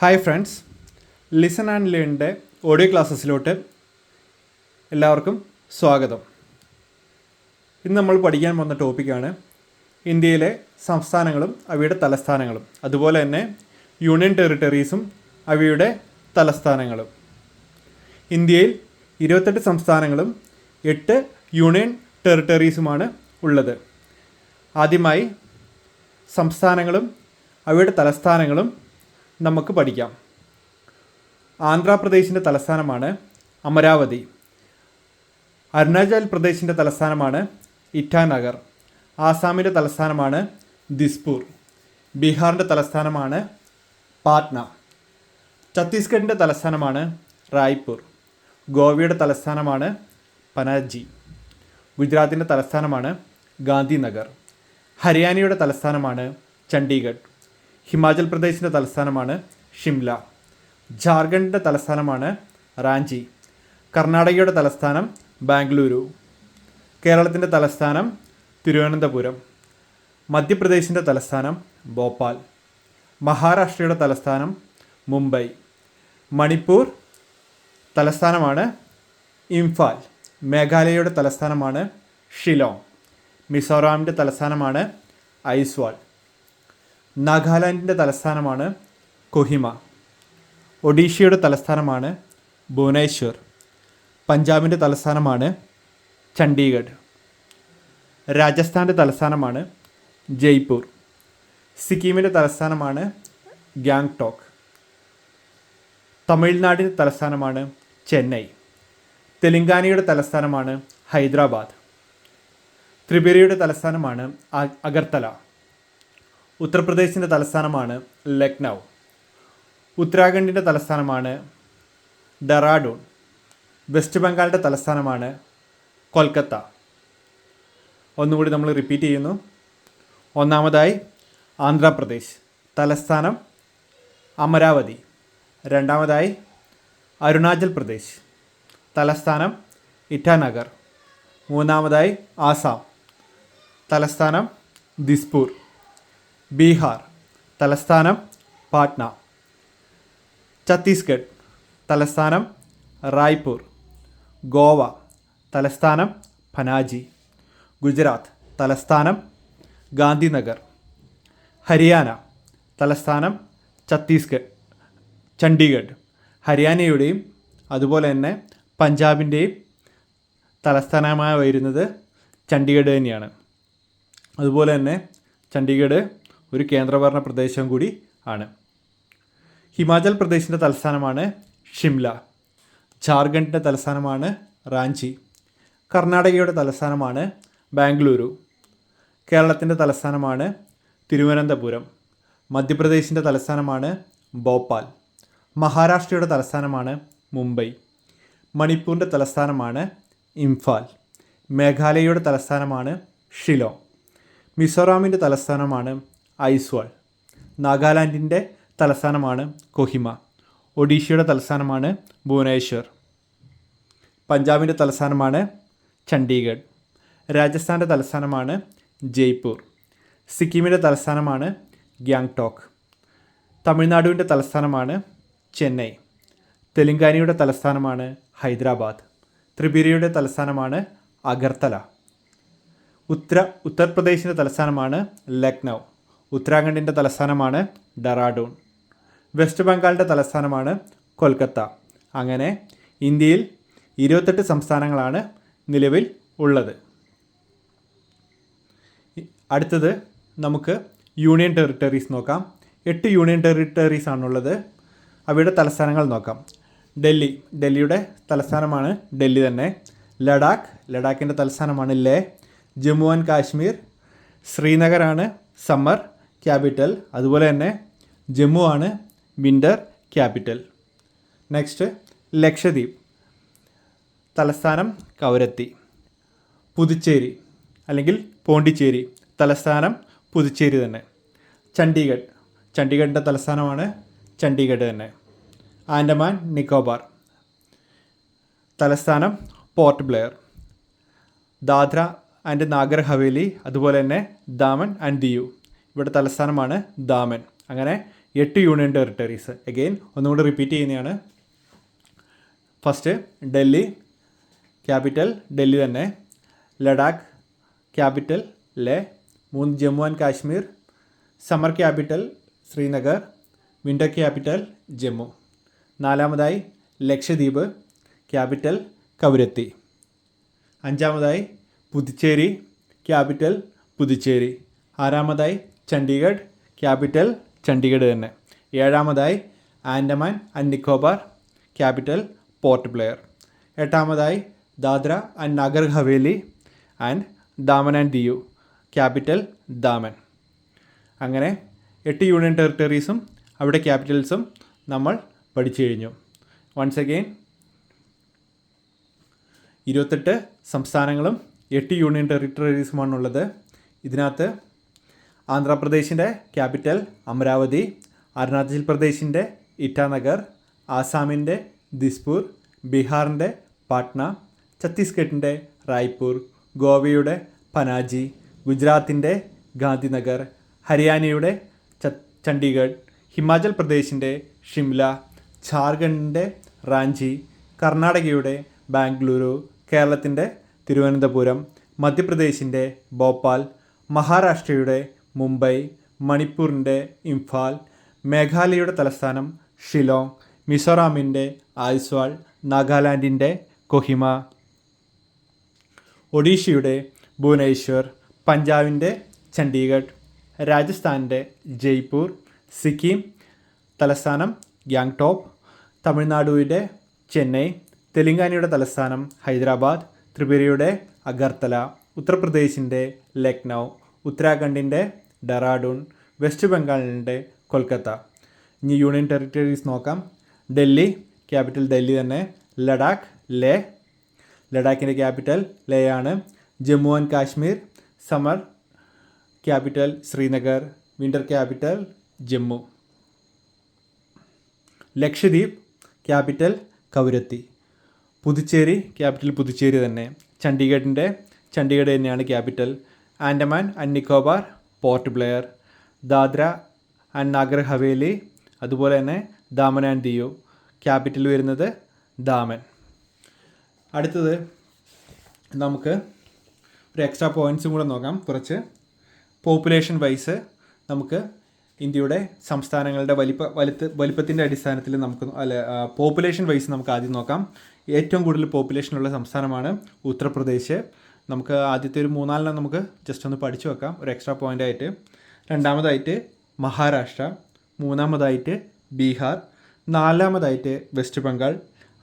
Hi friends, listen and ലേണിൻ്റെ audio ക്ലാസ്സസിലോട്ട് എല്ലാവർക്കും സ്വാഗതം. ഇന്ന് നമ്മൾ പഠിക്കാൻ പോകുന്ന ടോപ്പിക്കാണ് ഇന്ത്യയിലെ സംസ്ഥാനങ്ങളും അവയുടെ തലസ്ഥാനങ്ങളും, അതുപോലെ തന്നെ യൂണിയൻ ടെറിട്ടറീസും അവയുടെ തലസ്ഥാനങ്ങളും. ഇന്ത്യയിൽ 28 സംസ്ഥാനങ്ങളും 8 യൂണിയൻ ടെറിട്ടറീസുമാണ് ഉള്ളത്. ആദ്യമായി സംസ്ഥാനങ്ങളും അവയുടെ തലസ്ഥാനങ്ങളും നമുക്ക് പഠിക്കാം. ആന്ധ്രാപ്രദേശിൻ്റെ തലസ്ഥാനമാണ് അമരാവതി. അരുണാചൽ പ്രദേശിൻ്റെ തലസ്ഥാനമാണ് ഇറ്റാനഗർ. ആസാമിൻ്റെ തലസ്ഥാനമാണ് ദിസ്പൂർ. ബീഹാറിൻ്റെ തലസ്ഥാനമാണ് പാട്ന. ഛത്തീസ്ഗഡിൻ്റെ തലസ്ഥാനമാണ് റായ്പൂർ. ഗോവയുടെ തലസ്ഥാനമാണ് പനാജി. ഗുജറാത്തിൻ്റെ തലസ്ഥാനമാണ് ഗാന്ധിനഗർ. ഹരിയാനയുടെ തലസ്ഥാനമാണ് ചണ്ഡീഗഡ്. ഹിമാചൽ പ്രദേശിൻ്റെ തലസ്ഥാനമാണ് ഷിംല. ജാർഖണ്ഡിൻ്റെ തലസ്ഥാനമാണ് റാഞ്ചി. കർണാടകയുടെ തലസ്ഥാനം ബാംഗ്ലൂരു. കേരളത്തിൻ്റെ തലസ്ഥാനം തിരുവനന്തപുരം. മധ്യപ്രദേശിൻ്റെ തലസ്ഥാനം ഭോപ്പാൽ. മഹാരാഷ്ട്രയുടെ തലസ്ഥാനം മുംബൈ. മണിപ്പൂർ തലസ്ഥാനമാണ് ഇംഫാൽ. മേഘാലയയുടെ തലസ്ഥാനമാണ് ഷിലോങ്. മിസോറാമിൻ്റെ തലസ്ഥാനമാണ് ഐസ്വാൾ. നാഗാലാൻഡിൻ്റെ തലസ്ഥാനമാണ് കൊഹിമ. ഒഡീഷയുടെ തലസ്ഥാനമാണ് ഭുവനേശ്വർ. പഞ്ചാബിൻ്റെ തലസ്ഥാനമാണ് ചണ്ഡീഗഡ്. രാജസ്ഥാൻ്റെ തലസ്ഥാനമാണ് ജയ്പൂർ. സിക്കിമിൻ്റെ തലസ്ഥാനമാണ് ഗാംഗ്ടോക്ക്. തമിഴ്നാടിൻ്റെ തലസ്ഥാനമാണ് ചെന്നൈ. തെലങ്കാനയുടെ തലസ്ഥാനമാണ് ഹൈദരാബാദ്. ത്രിപുരയുടെ തലസ്ഥാനമാണ് അഗർത്തല. ഉത്തർപ്രദേശിൻ്റെ തലസ്ഥാനമാണ് ലക്നൗ. ഉത്തരാഖണ്ഡിൻ്റെ തലസ്ഥാനമാണ് ഡെറാഡൂൺ. വെസ്റ്റ് ബംഗാളിൻ്റെ തലസ്ഥാനമാണ് കൊൽക്കത്ത. ഒന്നുകൂടി നമ്മൾ റിപ്പീറ്റ് ചെയ്യുന്നു. ഒന്നാമതായി ആന്ധ്രാപ്രദേശ്, തലസ്ഥാനം അമരാവതി. രണ്ടാമതായി അരുണാചൽ പ്രദേശ്, തലസ്ഥാനം ഇറ്റാനഗർ. മൂന്നാമതായി ആസാം, തലസ്ഥാനം ദിസ്പൂർ. ബീഹാർ, തലസ്ഥാനം പാട്ന. ഛത്തീസ്ഗഡ്, തലസ്ഥാനം റായ്പൂർ. ഗോവ, തലസ്ഥാനം പനാജി. ഗുജറാത്ത്, തലസ്ഥാനം ഗാന്ധിനഗർ. ഹരിയാന, തലസ്ഥാനം ചണ്ഡീഗഡ്. ഹരിയാനയുടെയും അതുപോലെ തന്നെ പഞ്ചാബിൻ്റെയും തലസ്ഥാനമായി വരുന്നത് ചണ്ഡീഗഡ് തന്നെയാണ്. അതുപോലെ തന്നെ ചണ്ഡീഗഡ് ഒരു കേന്ദ്രഭരണ പ്രദേശം കൂടി ആണ്. ഹിമാചൽ പ്രദേശിൻ്റെ തലസ്ഥാനമാണ് ഷിംല. ജാർഖണ്ഡിൻ്റെ തലസ്ഥാനമാണ് റാഞ്ചി. കർണാടകയുടെ തലസ്ഥാനമാണ് ബാംഗ്ലൂരു. കേരളത്തിൻ്റെ തലസ്ഥാനമാണ് തിരുവനന്തപുരം. മധ്യപ്രദേശിൻ്റെ തലസ്ഥാനമാണ് ഭോപ്പാൽ. മഹാരാഷ്ട്രയുടെ തലസ്ഥാനമാണ് മുംബൈ. മണിപ്പൂരിൻ്റെ തലസ്ഥാനമാണ് ഇംഫാൽ. മേഘാലയയുടെ തലസ്ഥാനമാണ് ഷിലോങ്. മിസോറാമിൻ്റെ തലസ്ഥാനമാണ് ഐസ്വാൾ. നാഗാലാൻഡിൻ്റെ തലസ്ഥാനമാണ് കൊഹിമ. ഒഡീഷയുടെ തലസ്ഥാനമാണ് ഭുവനേശ്വർ. പഞ്ചാബിൻ്റെ തലസ്ഥാനമാണ് ചണ്ഡീഗഡ്. രാജസ്ഥാൻ്റെ തലസ്ഥാനമാണ് ജയ്പൂർ. സിക്കിമിൻ്റെ തലസ്ഥാനമാണ് ഗാംഗ്ടോക്ക്. തമിഴ്നാടുവിൻ്റെ തലസ്ഥാനമാണ് ചെന്നൈ. തെലങ്കാനയുടെ തലസ്ഥാനമാണ് ഹൈദരാബാദ്. ത്രിപുരയുടെ തലസ്ഥാനമാണ് അഗർത്തല. ഉത്തർപ്രദേശിൻ്റെ തലസ്ഥാനമാണ് ലക്നൗ. ഉത്തരാഖണ്ഡിൻ്റെ തലസ്ഥാനമാണ് ഡെറാഡൂൺ. വെസ്റ്റ് ബംഗാളിൻ്റെ തലസ്ഥാനമാണ് കൊൽക്കത്ത. അങ്ങനെ ഇന്ത്യയിൽ 28 സംസ്ഥാനങ്ങളാണ് നിലവിൽ ഉള്ളത്. അടുത്തത് നമുക്ക് യൂണിയൻ ടെറിട്ടറീസ് നോക്കാം. 8 യൂണിയൻ ടെറിട്ടറീസ് ആണുള്ളത്. അവയുടെ തലസ്ഥാനങ്ങൾ നോക്കാം. ഡൽഹിയുടെ തലസ്ഥാനമാണ് ഡൽഹി തന്നെ. ലഡാക്കിൻ്റെ തലസ്ഥാനമാണ് ലേ. ജമ്മു ആൻഡ് കാശ്മീർ, ശ്രീനഗറാണ് സമ്മർ ക്യാപിറ്റൽ. അതുപോലെ തന്നെ ജമ്മു ആണ് വിൻ്റർ ക്യാപിറ്റൽ. നെക്സ്റ്റ് ലക്ഷദ്വീപ്, തലസ്ഥാനം കവരത്തി. പുതുച്ചേരി പോണ്ടിച്ചേരി, തലസ്ഥാനം പുതുച്ചേരി തന്നെ. ചണ്ഡീഗഡിൻ്റെ തലസ്ഥാനമാണ് ചണ്ഡീഗഡ് തന്നെ. ആൻഡമാൻ നിക്കോബാർ, തലസ്ഥാനം പോർട്ട് ബ്ലെയർ. ദാദ്ര ആൻഡ് നാഗർ ഹവേലി, അതുപോലെ തന്നെ ദാമൻ ആൻഡ് ദിയു, ഇവിടെ തലസ്ഥാനമാണ് ദാമൻ. അങ്ങനെ 8 യൂണിയൻ ടെറിട്ടറീസ്. അഗെയിൻ ഒന്നുകൂടി റിപ്പീറ്റ് ചെയ്യുന്നതാണ്. ഫസ്റ്റ് ഡൽഹി, ക്യാപിറ്റൽ ഡൽഹി തന്നെ. Ladakh, capital Leh. 3 Jammu and Kashmir, summer capital Srinagar, winter capital Jammu. 4 Lakshadweep, capital Kavaratti. 5 Puducherry, capital Puducherry. 6 Chandigarh, capital Chandigarh തന്നെ. 7 Andaman and Nicobar, capital Port Blair. 8 Dadra and Nagar Haveli and Daman and Diu, capital Daman. അങ്ങനെ 8 യൂണിയൻ ടെറിട്ടറീസും അവിടെ ക്യാപിറ്റൽസും നമ്മൾ പഠിച്ചു കഴിഞ്ഞു. വൺസ് അഗെയിൻ 28 സംസ്ഥാനങ്ങളും 8 യൂണിയൻ ടെറിട്ടറീസുമാണുള്ളത്. ഇതിനകത്ത് ആന്ധ്രാപ്രദേശിൻ്റെ ക്യാപിറ്റൽ അമരാവതി, അരുണാചൽ പ്രദേശിൻ്റെ ഇറ്റാനഗർ, ആസാമിൻ്റെ ദിസ്പൂർ, ബീഹാറിൻ്റെ പാട്ന, ഛത്തീസ്ഗഡിൻ്റെ റായ്പൂർ, ഗോവയുടെ പനാജി, ഗുജറാത്തിൻ്റെ ഗാന്ധിനഗർ, ഹരിയാനയുടെ ചണ്ഡീഗഡ്, ഹിമാചൽ പ്രദേശിൻ്റെ ഷിംല, ഝാർഖണ്ഡിൻ്റെ റാഞ്ചി, കർണാടകയുടെ ബാംഗ്ലൂരു, കേരളത്തിൻ്റെ തിരുവനന്തപുരം, മധ്യപ്രദേശിൻ്റെ ഭോപ്പാൽ, മഹാരാഷ്ട്രയുടെ മുംബൈ, മണിപ്പൂരിൻ്റെ ഇംഫാൽ, മേഘാലയയുടെ തലസ്ഥാനം ഷിലോങ്, മിസോറാമിൻ്റെ ഐസ്വാൾ, നാഗാലാൻഡിൻ്റെ കൊഹിമ, ഒഡീഷയുടെ ഭുവനേശ്വർ, പഞ്ചാബിൻ്റെ ചണ്ഡീഗഡ്, രാജസ്ഥാൻ്റെ ജയ്പൂർ, സിക്കിം തലസ്ഥാനം ഗ്യാങ്ടോക്ക്, തമിഴ്നാടുവിൻ്റെ ചെന്നൈ, തെലങ്കാനയുടെ തലസ്ഥാനം ഹൈദരാബാദ്, ത്രിപുരയുടെ അഗർത്തല, ഉത്തർപ്രദേശിൻ്റെ ലക്നൗ, ഉത്തരാഖണ്ഡിൻ്റെ ഡെറാഡൂൺ, വെസ്റ്റ് ബംഗാളിൻ്റെ കൊൽക്കത്ത. ഇനി യൂണിയൻ ടെറിട്ടറീസ് നോക്കാം. ഡൽഹി, ക്യാപിറ്റൽ ഡൽഹി തന്നെ. ലഡാക്ക് ലേ, ലഡാക്കിൻ്റെ ക്യാപിറ്റൽ ലേ ആണ്. Jammu and Kashmir, summer capital Srinagar, winter capital Jammu. Lakshadweep, capital Kavaratti. Puducherry, capital Puducherry തന്നെ. ചണ്ഡീഗഡ് തന്നെയാണ് capital. Andaman and Nicobar port Blair. Dadra and Nagar Haveli, അതുപോലെ തന്നെ ദാമൻ ആൻഡ് ദിയു, ക്യാപിറ്റൽ വരുന്നത് ദാമൻ. അടുത്തത് നമുക്ക് ഒരു എക്സ്ട്രാ പോയിൻറ്റ്സും കൂടെ നോക്കാം. കുറച്ച് പോപ്പുലേഷൻ വൈസ് നമുക്ക് ഇന്ത്യയുടെ സംസ്ഥാനങ്ങളുടെ വലിപ്പത്തിൻ്റെ അടിസ്ഥാനത്തിൽ നമുക്ക് പോപ്പുലേഷൻ വൈസ് നമുക്ക് ആദ്യം നോക്കാം. ഏറ്റവും കൂടുതൽ പോപ്പുലേഷനുള്ള സംസ്ഥാനമാണ് ഉത്തർപ്രദേശ്. നമുക്ക് ആദ്യത്തെ ഒരു 4 നമുക്ക് ജസ്റ്റ് ഒന്ന് പഠിച്ചു വെക്കാം ഒരു എക്സ്ട്രാ പോയിൻ്റ് ആയിട്ട്. 2 മഹാരാഷ്ട്ര, 3 ബീഹാർ, 4 വെസ്റ്റ് ബംഗാൾ,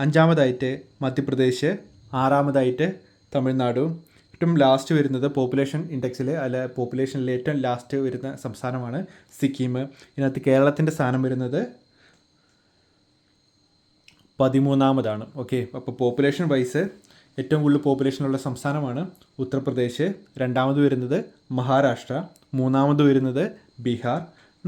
5 മധ്യപ്രദേശ്, 6 തമിഴ്നാടു, ഏറ്റവും ലാസ്റ്റ് വരുന്നത് പോപ്പുലേഷൻ ഇൻഡെക്സിൽ പോപ്പുലേഷനിൽ ഏറ്റവും ലാസ്റ്റ് വരുന്ന സംസ്ഥാനമാണ് സിക്കിം. ഇതിനകത്ത് കേരളത്തിൻ്റെ സ്ഥാനം വരുന്നത് 13. ഓക്കെ, അപ്പോൾ പോപ്പുലേഷൻ വൈസ് ഏറ്റവും കൂടുതൽ പോപ്പുലേഷനുള്ള സംസ്ഥാനമാണ് ഉത്തർപ്രദേശ്. 2 വരുന്നത് മഹാരാഷ്ട്ര, 3 വരുന്നത് ബീഹാർ,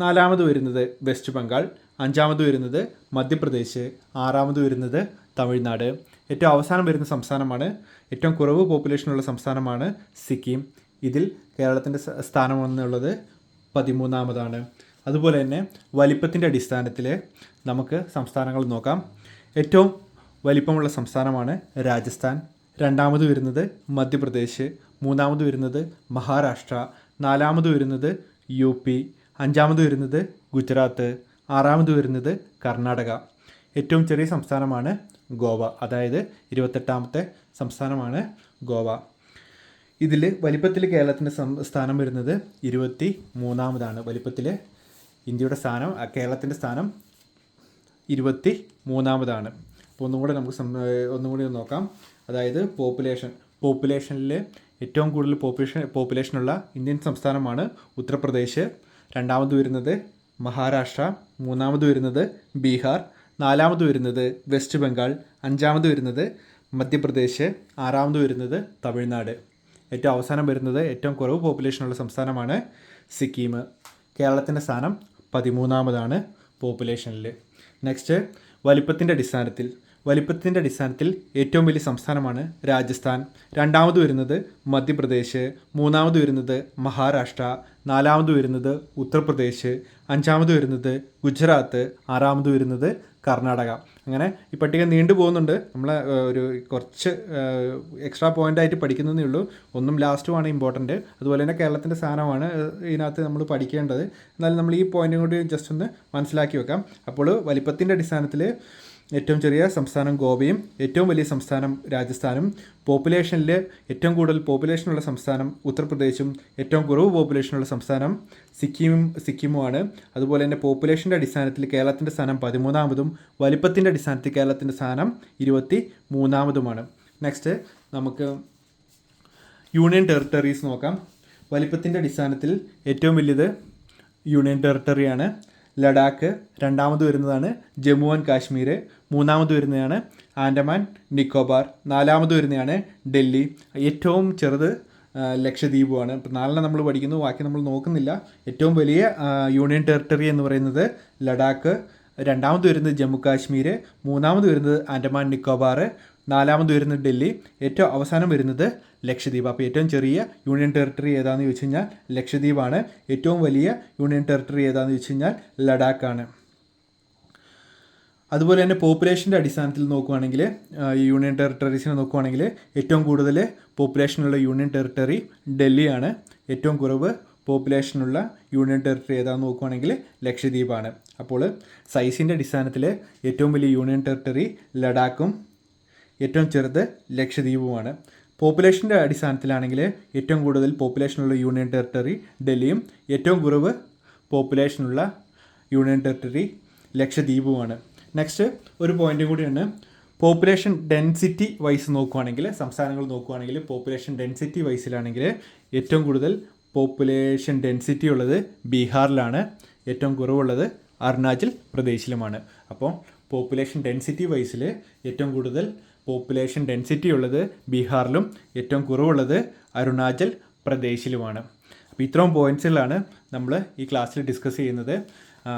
4 വരുന്നത് വെസ്റ്റ് ബംഗാൾ, 5 വരുന്നത് മധ്യപ്രദേശ്, 6 വരുന്നത് തമിഴ്നാട്. ഏറ്റവും അവസാനം വരുന്ന സംസ്ഥാനമാണ്, ഏറ്റവും കുറവ് പോപ്പുലേഷനുള്ള സംസ്ഥാനമാണ് സിക്കിം. ഇതിൽ കേരളത്തിൻ്റെ സ്ഥാനം എന്നുള്ളത് 13. അതുപോലെ തന്നെ വലിപ്പത്തിൻ്റെ അടിസ്ഥാനത്തിൽ നമുക്ക് സംസ്ഥാനങ്ങൾ നോക്കാം. ഏറ്റവും വലിപ്പമുള്ള സംസ്ഥാനമാണ് രാജസ്ഥാൻ. 2 വരുന്നത് മധ്യപ്രദേശ്, 3 വരുന്നത് മഹാരാഷ്ട്ര, 4 വരുന്നത് UP, 5 വരുന്നത് ഗുജറാത്ത്, 6 വരുന്നത് കർണാടക. ഏറ്റവും ചെറിയ സംസ്ഥാനമാണ് ഗോവ, അതായത് 28ാമത്തെ സംസ്ഥാനമാണ് ഗോവ. ഇതിൽ വലിപ്പത്തിൽ കേരളത്തിൻ്റെ സ്ഥാനം വരുന്നത് 23. വലിപ്പത്തിൽ ഇന്ത്യയുടെ സ്ഥാനം, കേരളത്തിൻ്റെ സ്ഥാനം 23. അപ്പോൾ ഒന്നും കൂടി നോക്കാം. അതായത് പോപ്പുലേഷനിൽ ഏറ്റവും കൂടുതൽ പോപ്പുലേഷനുള്ള ഇന്ത്യൻ സംസ്ഥാനമാണ് ഉത്തർപ്രദേശ്. 2 വരുന്നത് മഹാരാഷ്ട്ര, 3 വരുന്നത് ബീഹാർ, 4 വരുന്നത് വെസ്റ്റ് ബംഗാൾ, 5 വരുന്നത് മധ്യപ്രദേശ്, 6 വരുന്നത് തമിഴ്നാട്. ഏറ്റവും അവസാനം വരുന്നത് ഏറ്റവും കുറവ് പോപ്പുലേഷനുള്ള സംസ്ഥാനമാണ് സിക്കിം. കേരളത്തിൻ്റെ സ്ഥാനം 13 പോപ്പുലേഷനിൽ. നെക്സ്റ്റ് വലിപ്പത്തിൻ്റെ അടിസ്ഥാനത്തിൽ വലിപ്പത്തിൻ്റെ അടിസ്ഥാനത്തിൽ ഏറ്റവും വലിയ സംസ്ഥാനമാണ് രാജസ്ഥാൻ. രണ്ടാമത് വരുന്നത് മധ്യപ്രദേശ്, മൂന്നാമത് വരുന്നത് മഹാരാഷ്ട്ര, നാലാമത് വരുന്നത് ഉത്തർപ്രദേശ്, അഞ്ചാമത് വരുന്നത് ഗുജറാത്ത്, ആറാമത് വരുന്നത് കർണാടക. അങ്ങനെ ഈ പട്ടിക നീണ്ടു പോകുന്നുണ്ട്. നമ്മൾ ഒരു കുറച്ച് എക്സ്ട്രാ പോയിൻ്റായിട്ട് പഠിക്കുന്നതേ ഉള്ളൂ. ഒന്നും ലാസ്റ്റുമാണ് ഇമ്പോർട്ടൻറ്റ്. അതുപോലെ തന്നെ കേരളത്തിൻ്റെ സ്ഥാനമാണ് ഇതിനകത്ത് നമ്മൾ പഠിക്കേണ്ടത്. എന്നാലും നമ്മൾ ഈ പോയിൻറ്റും കൂടി ജസ്റ്റ് ഒന്ന് മനസ്സിലാക്കി വെക്കാം. അപ്പോൾ വലിപ്പത്തിൻ്റെ അടിസ്ഥാനത്തിൽ ഏറ്റവും ചെറിയ സംസ്ഥാനം ഗോവയും ഏറ്റവും വലിയ സംസ്ഥാനം രാജസ്ഥാനും, പോപ്പുലേഷനിൽ ഏറ്റവും കൂടുതൽ പോപ്പുലേഷനുള്ള സംസ്ഥാനം ഉത്തർപ്രദേശും ഏറ്റവും കുറവ് പോപ്പുലേഷനുള്ള സംസ്ഥാനം സിക്കിമുമാണ്. അതുപോലെ തന്നെ പോപ്പുലേഷൻ്റെ അടിസ്ഥാനത്തിൽ കേരളത്തിൻ്റെ സ്ഥാനം 13-മതും വലിപ്പത്തിൻ്റെ അടിസ്ഥാനത്തിൽ കേരളത്തിൻ്റെ സ്ഥാനം 23-മതുമാണ്. നെക്സ്റ്റ് നമുക്ക് യൂണിയൻ ടെറിട്ടറീസ് നോക്കാം. വലിപ്പത്തിൻ്റെ അടിസ്ഥാനത്തിൽ ഏറ്റവും വലിയത് യൂണിയൻ ടെറിട്ടറിയാണ് ലഡാക്ക്. രണ്ടാമത് വരുന്നതാണ് ജമ്മു ആൻഡ് കാശ്മീർ. മൂന്നാമത് വരുന്നതാണ് ആൻഡമാൻ നിക്കോബാർ. നാലാമത് വരുന്നതാണ് ഡൽഹി. ഏറ്റവും ചെറുത് ലക്ഷദ്വീപുമാണ്. ഇപ്പോൾ 4 നമ്മൾ പഠിക്കുന്നു, ബാക്കി നമ്മൾ നോക്കുന്നില്ല. ഏറ്റവും വലിയ യൂണിയൻ ടെറിട്ടറി എന്ന് പറയുന്നത് ലഡാക്ക്. രണ്ടാമത് വരുന്നത് ജമ്മു കാശ്മീർ. മൂന്നാമത് വരുന്നത് ആൻഡമാൻ നിക്കോബാർ. നാലാമത് വരുന്നത് ഡൽഹി. ഏറ്റവും അവസാനം വരുന്നത് ലക്ഷദ്വീപ്. അപ്പോൾ ഏറ്റവും ചെറിയ യൂണിയൻ ടെറിട്ടറി ഏതാണെന്ന് ചോദിച്ചു കഴിഞ്ഞാൽ ലക്ഷദ്വീപാണ്. ഏറ്റവും വലിയ യൂണിയൻ ടെറിട്ടറി ഏതാണെന്ന് ചോദിച്ചു കഴിഞ്ഞാൽ ലഡാക്കാണ്. അതുപോലെ തന്നെ പോപ്പുലേഷൻ്റെ അടിസ്ഥാനത്തിൽ നോക്കുകയാണെങ്കിൽ യൂണിയൻ ടെറിട്ടറീസിനെ നോക്കുകയാണെങ്കിൽ ഏറ്റവും കൂടുതൽ പോപ്പുലേഷനുള്ള യൂണിയൻ ടെറിട്ടറി ഡൽഹിയാണ്. ഏറ്റവും കുറവ് പോപ്പുലേഷനുള്ള യൂണിയൻ ടെറിട്ടറി ഏതാണെന്ന് നോക്കുകയാണെങ്കിൽ ലക്ഷദ്വീപാണ്. അപ്പോൾ സൈസിൻ്റെ അടിസ്ഥാനത്തിൽ ഏറ്റവും വലിയ യൂണിയൻ ടെറിട്ടറി ലഡാക്കും ഏറ്റവും ചെറുത് ലക്ഷദ്വീപുമാണ്. പോപ്പുലേഷൻ്റെ അടിസ്ഥാനത്തിലാണെങ്കിൽ ഏറ്റവും കൂടുതൽ പോപ്പുലേഷനുള്ള യൂണിയൻ ടെറിട്ടറി ഡൽഹിയും ഏറ്റവും കുറവ് പോപ്പുലേഷനുള്ള യൂണിയൻ ടെറിട്ടറി ലക്ഷദ്വീപുമാണ്. നെക്സ്റ്റ് ഒരു പോയിൻറ്റും കൂടിയാണ്. പോപ്പുലേഷൻ ഡെൻസിറ്റി വൈസ് നോക്കുകയാണെങ്കിൽ സംസ്ഥാനങ്ങൾ നോക്കുകയാണെങ്കിൽ പോപ്പുലേഷൻ ഡെൻസിറ്റി വൈസിലാണെങ്കിൽ ഏറ്റവും കൂടുതൽ പോപ്പുലേഷൻ ഡെൻസിറ്റി ഉള്ളത് ബീഹാറിലാണ്. ഏറ്റവും കുറവുള്ളത് അരുണാചൽ പ്രദേശിലുമാണ്. അപ്പോൾ പോപ്പുലേഷൻ ഡെൻസിറ്റി വൈസിൽ ഏറ്റവും കൂടുതൽ പോപ്പുലേഷൻ ഡെൻസിറ്റി ഉള്ളത് ബീഹാറിലും ഏറ്റവും കുറവുള്ളത് അരുണാചൽ പ്രദേശിലുമാണ്. അപ്പോൾ ഇത്രയും പോയിൻറ്റ്സുകളാണ് നമ്മൾ ഈ ക്ലാസ്സിൽ ഡിസ്കസ് ചെയ്യുന്നത്.